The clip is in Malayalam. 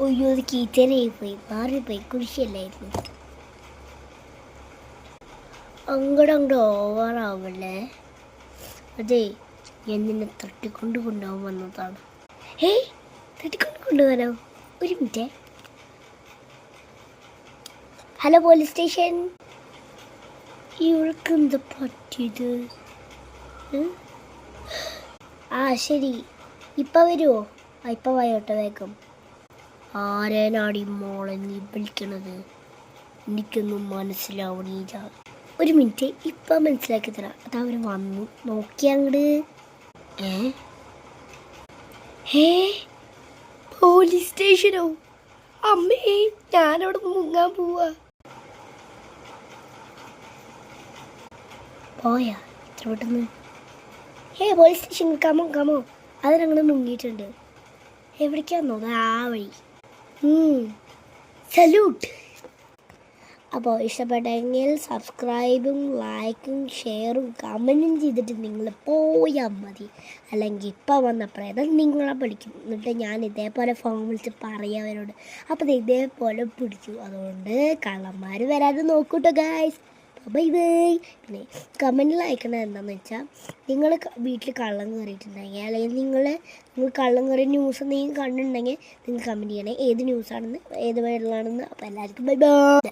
അയ്യോ അത് കീച്ചനായി പോയി, മാറിപ്പോയി, കുരിശല്ലായിരുന്നു. അങ്ങോട്ട് ഓവറാവല്ലേ. അതെ, ഞാൻ നിന്നെ തട്ടിക്കൊണ്ട് കൊണ്ടുപോകാൻ വന്നതാണ്. ഹേയ്, തട്ടിക്കൊണ്ട് കൊണ്ടുപോകാനോ? ഒരു മിനിറ്റ്. Hello police station. ഇവൾക്ക് എന്താ പറ്റിയത്? ശരി, ഇപ്പം വരുമോ? ഇപ്പം വായോട്ടെ വേഗം. ആരേനാടി മോളെ നീ വിളിക്കണത്? എനിക്കൊന്നും മനസ്സിലാവണില്ല. ഒരു മിനിറ്റ്, ഇപ്പം മനസ്സിലാക്കി തരാം. അതവർ വന്നു, നോക്കിയങ്ങട്. പോലീസ് സ്റ്റേഷനോ? അമ്മേ, ഞാനവിടെ മുങ്ങാൻ പോവാ. പോയാ ഇത്ര പെട്ടെന്ന്? പോലീസ് സ്റ്റേഷൻ, കമോ കമോ. അതിനങ്ങനെ മുങ്ങിയിട്ടുണ്ട്. എവിടേക്കാന്നോ? ആ വഴി. സല്യൂട്ട്. അപ്പോൾ ഇഷ്ടപ്പെട്ടെങ്കിൽ സബ്സ്ക്രൈബും ലൈക്കും ഷെയറും കമൻറ്റും ചെയ്തിട്ട് നിങ്ങൾ പോയാൽ മതി. അല്ലെങ്കിൽ ഇപ്പോൾ വന്ന പ്രേതം നിങ്ങളെ പിടിക്കും. എന്നിട്ട് ഞാൻ ഇതേപോലെ ഫോൺ വിളിച്ച് പറയാം അവരോട്. അപ്പോൾ ഇതേപോലെ പിടിച്ചു. അതുകൊണ്ട് കള്ളന്മാർ വരാതെ നോക്കൂട്ടോ ഗായ്സ്. Bye bye. പിന്നെ കമൻറ്റിൽ അയക്കണത് എന്താണെന്ന് വെച്ചാൽ, നിങ്ങൾ വീട്ടിൽ കള്ളം കയറിയിട്ടുണ്ടെങ്കിൽ, അല്ലെങ്കിൽ നിങ്ങൾ കള്ളം കയറിയ ന്യൂസ് എന്തെങ്കിലും കണ്ടിട്ടുണ്ടെങ്കിൽ നിങ്ങൾ കമൻറ്റ് ചെയ്യണേ, ഏത് ന്യൂസാണെന്ന്, ഏത് വെള്ളമാണെന്ന്. അപ്പോൾ എല്ലാവർക്കും ബൈ ബൈ.